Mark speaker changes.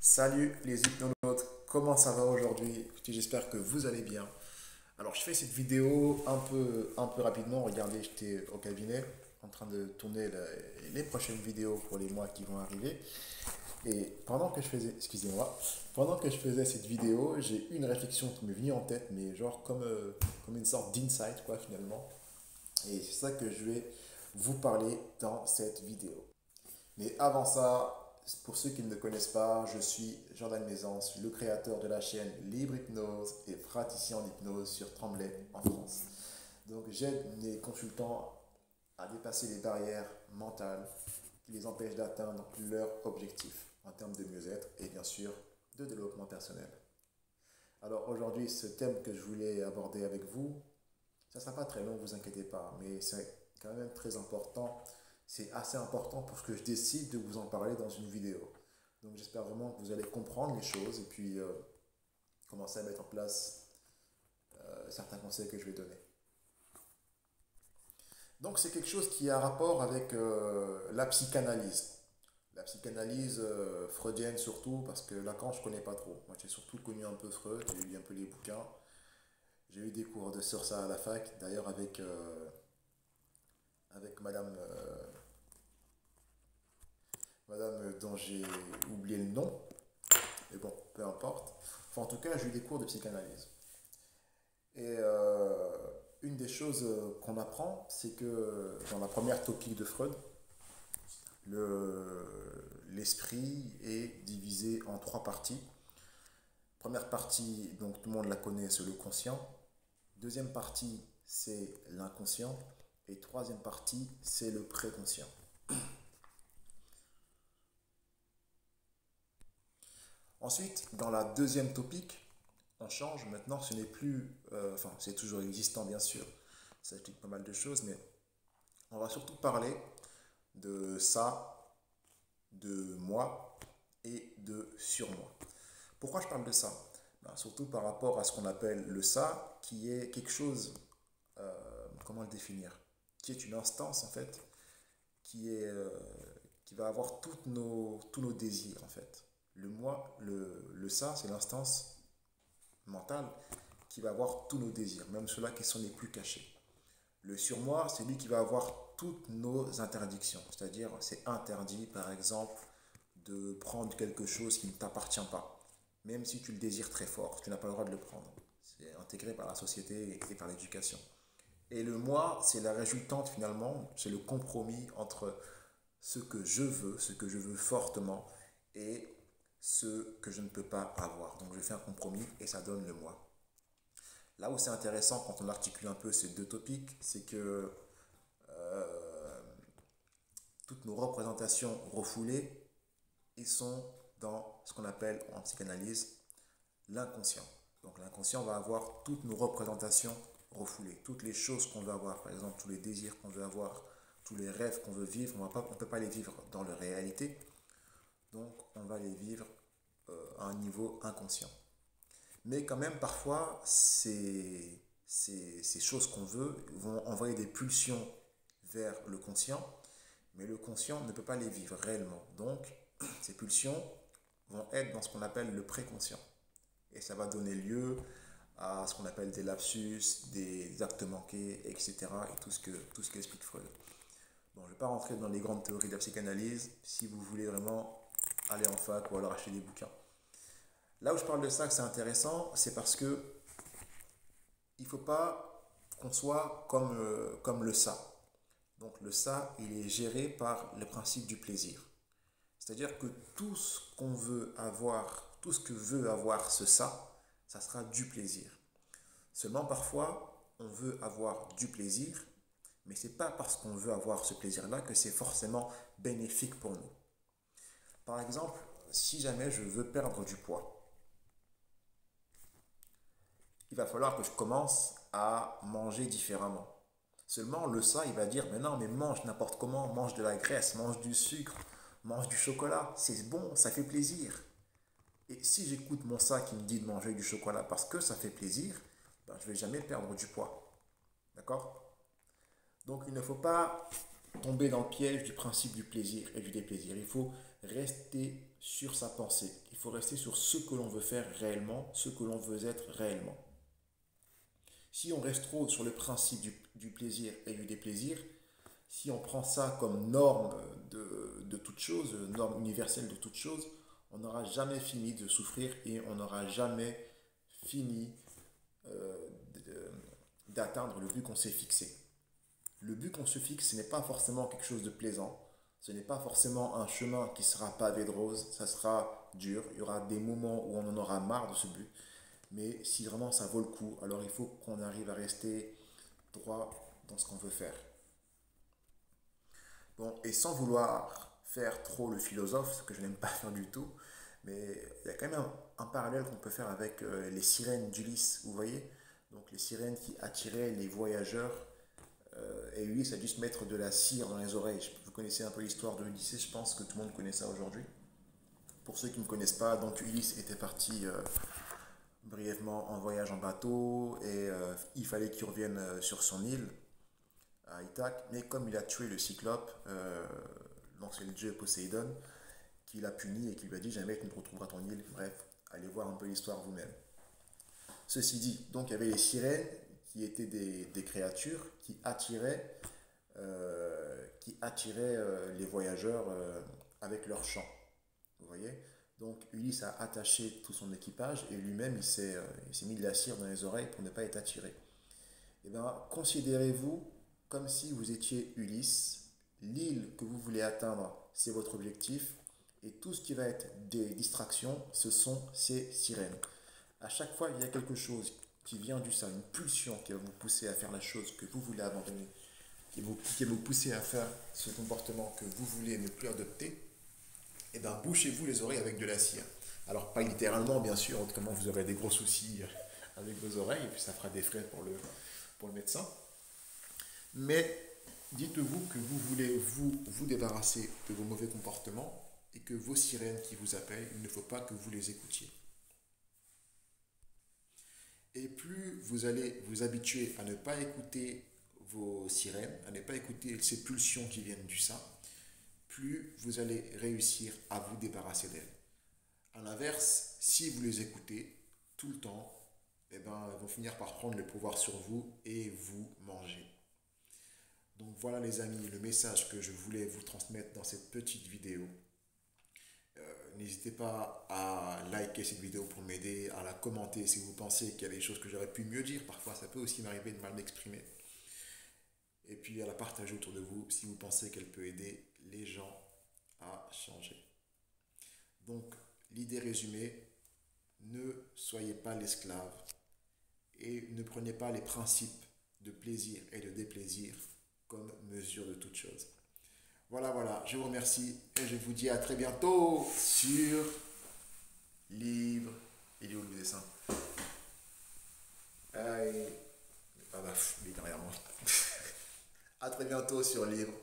Speaker 1: Salut les hypnonautes, comment ça va aujourd'hui? Écoutez, j'espère que vous allez bien. Alors je fais cette vidéo un peu rapidement. Regardez, j'étais au cabinet en train de tourner les prochaines vidéos pour les mois qui vont arriver. Et pendant que je faisais, excusez-moi, pendant que je faisais cette vidéo, j'ai eu une réflexion qui m'est venue en tête, mais genre comme une sorte d'insight quoi finalement. Et c'est ça que je vais vous parler dans cette vidéo. Mais avant ça, pour ceux qui ne me connaissent pas, je suis Jordan Maisance, le créateur de la chaîne Libre Hypnose et praticien en hypnose sur Tremblay en France. Donc j'aide mes consultants à dépasser les barrières mentales qui les empêchent d'atteindre leur objectif en termes de mieux-être et bien sûr de développement personnel. Alors aujourd'hui, ce thème que je voulais aborder avec vous, ça ne sera pas très long, vous inquiétez pas, mais c'est quand même très important. C'est assez important pour que je décide de vous en parler dans une vidéo. Donc j'espère vraiment que vous allez comprendre les choses et puis commencer à mettre en place certains conseils que je vais donner. Donc c'est quelque chose qui a rapport avec la psychanalyse. La psychanalyse freudienne surtout, parce que Lacan je ne connais pas trop. Moi j'ai surtout connu un peu Freud, j'ai lu un peu les bouquins. J'ai eu des cours de sur ça à la fac, d'ailleurs avec madame dont j'ai oublié le nom, mais bon, peu importe. Enfin, en tout cas, j'ai eu des cours de psychanalyse. Et une des choses qu'on apprend, c'est que dans la première topique de Freud, l'esprit est divisé en trois parties. Première partie, donc tout le monde la connaît, c'est le conscient. Deuxième partie, c'est l'inconscient. Et troisième partie, c'est le préconscient. Ensuite, dans la deuxième topique, on change. Maintenant, ce n'est plus, enfin, c'est toujours existant bien sûr. Ça explique pas mal de choses, mais on va surtout parler de ça, de moi et de surmoi. Pourquoi je parle de ça? Ben, surtout par rapport à ce qu'on appelle le ça, qui est quelque chose, comment le définir? Qui est une instance en fait, qui est, qui va avoir tous nos désirs en fait. Le moi, le ça, c'est l'instance mentale qui va avoir tous nos désirs, même ceux-là qui sont les plus cachés. Le surmoi, c'est lui qui va avoir toutes nos interdictions, c'est-à-dire c'est interdit par exemple de prendre quelque chose qui ne t'appartient pas, même si tu le désires très fort, tu n'as pas le droit de le prendre. C'est intégré par la société et par l'éducation. Et le moi, c'est la résultante finalement, c'est le compromis entre ce que je veux fortement, et ce que je ne peux pas avoir. Donc je fais un compromis et ça donne le moi. Là où c'est intéressant quand on articule un peu ces deux topics, c'est que euh, toutes nos représentations refoulées, ils sont dans ce qu'on appelle en psychanalyse l'inconscient. Donc l'inconscient va avoir toutes nos représentations refoulées, toutes les choses qu'on veut avoir, par exemple tous les désirs qu'on veut avoir, tous les rêves qu'on veut vivre, on ne peut pas les vivre dans la réalité, donc on va les vivre à un niveau inconscient. Mais quand même, parfois, ces choses qu'on veut vont envoyer des pulsions vers le conscient, mais le conscient ne peut pas les vivre réellement. Donc, ces pulsions vont être dans ce qu'on appelle le préconscient. Et ça va donner lieu à ce qu'on appelle des lapsus, des actes manqués, etc. Et tout ce qu'explique Freud. Bon, je ne vais pas rentrer dans les grandes théories de la psychanalyse. Si vous voulez vraiment aller en fac ou alors acheter des bouquins. Là où je parle de ça, que c'est intéressant, c'est parce que il ne faut pas qu'on soit comme le ça. Donc le ça, il est géré par le principe du plaisir. C'est-à-dire que tout ce qu'on veut avoir, tout ce que veut avoir ce ça sera du plaisir. Seulement parfois, on veut avoir du plaisir, mais ce n'est pas parce qu'on veut avoir ce plaisir-là que c'est forcément bénéfique pour nous. Par exemple, si jamais je veux perdre du poids, il va falloir que je commence à manger différemment. Seulement, le ça, il va dire, mais non, mais mange n'importe comment, mange de la graisse, mange du sucre, mange du chocolat, c'est bon, ça fait plaisir. Et si j'écoute mon ça qui me dit de manger du chocolat parce que ça fait plaisir, ben, je ne vais jamais perdre du poids. D'accord? Donc, il ne faut pas tomber dans le piège du principe du plaisir et du déplaisir. Il faut rester sur sa pensée. Il faut rester sur ce que l'on veut faire réellement, ce que l'on veut être réellement. Si on reste trop sur le principe du plaisir et du déplaisir, si on prend ça comme norme de toute chose, norme universelle de toute chose, on n'aura jamais fini de souffrir et on n'aura jamais fini euh, d'atteindre le but qu'on s'est fixé. Le but qu'on se fixe, ce n'est pas forcément quelque chose de plaisant, ce n'est pas forcément un chemin qui sera pavé de roses, ça sera dur, il y aura des moments où on en aura marre de ce but, mais si vraiment ça vaut le coup, alors il faut qu'on arrive à rester droit dans ce qu'on veut faire. Bon, et sans vouloir faire trop le philosophe, ce que je n'aime pas faire du tout, mais il y a quand même un parallèle qu'on peut faire avec les sirènes d'Ulysse, vous voyez? Donc les sirènes qui attiraient les voyageurs, et Ulysse a dû se mettre de la cire dans les oreilles. Vous connaissez un peu l'histoire de Ulysse, je pense que tout le monde connaît ça aujourd'hui. Pour ceux qui ne connaissent pas, donc Ulysse était parti brièvement en voyage en bateau et il fallait qu'il revienne sur son île à Ithaque, mais comme il a tué le cyclope, donc c'est le dieu Poséidon, qui l'a puni et qui lui a dit jamais tu ne retrouveras ton île. Bref, allez voir un peu l'histoire vous-même. Ceci dit, donc il y avait les sirènes qui étaient des créatures qui attiraient les voyageurs avec leur chant. Vous voyez? Donc Ulysse a attaché tout son équipage et lui-même il s'est mis de la cire dans les oreilles pour ne pas être attiré. Eh bien, considérez-vous comme si vous étiez Ulysse. L'île que vous voulez atteindre, c'est votre objectif. Et tout ce qui va être des distractions, ce sont ces sirènes. À chaque fois, il y a quelque chose qui vient du sein, une pulsion qui va vous pousser à faire la chose que vous voulez abandonner, qui va vous pousser à faire ce comportement que vous voulez ne plus adopter. Et bien, bouchez-vous les oreilles avec de la cire. Alors, pas littéralement, bien sûr, autrement vous aurez des gros soucis avec vos oreilles, et puis ça fera des frais pour le médecin. Mais dites-vous que vous voulez vous débarrasser de vos mauvais comportements et que vos sirènes qui vous appellent, il ne faut pas que vous les écoutiez. Et plus vous allez vous habituer à ne pas écouter vos sirènes, à ne pas écouter ces pulsions qui viennent du sein, plus vous allez réussir à vous débarrasser d'elles. A l'inverse, si vous les écoutez tout le temps, eh ben, elles vont finir par prendre le pouvoir sur vous et vous manger. Donc voilà les amis, le message que je voulais vous transmettre dans cette petite vidéo. N'hésitez pas à liker cette vidéo pour m'aider, à la commenter si vous pensez qu'il y a des choses que j'aurais pu mieux dire. Parfois ça peut aussi m'arriver de mal m'exprimer. Et puis à la partager autour de vous si vous pensez qu'elle peut aider les gens à changer. Donc l'idée résumée, ne soyez pas l'esclave et ne prenez pas les principes de plaisir et de déplaisir comme mesure de toute chose. Voilà, voilà, je vous remercie et je vous dis à très bientôt sur Livre. Il est où le dessin? Ah, bah, il est derrière moi. À très bientôt sur Livre.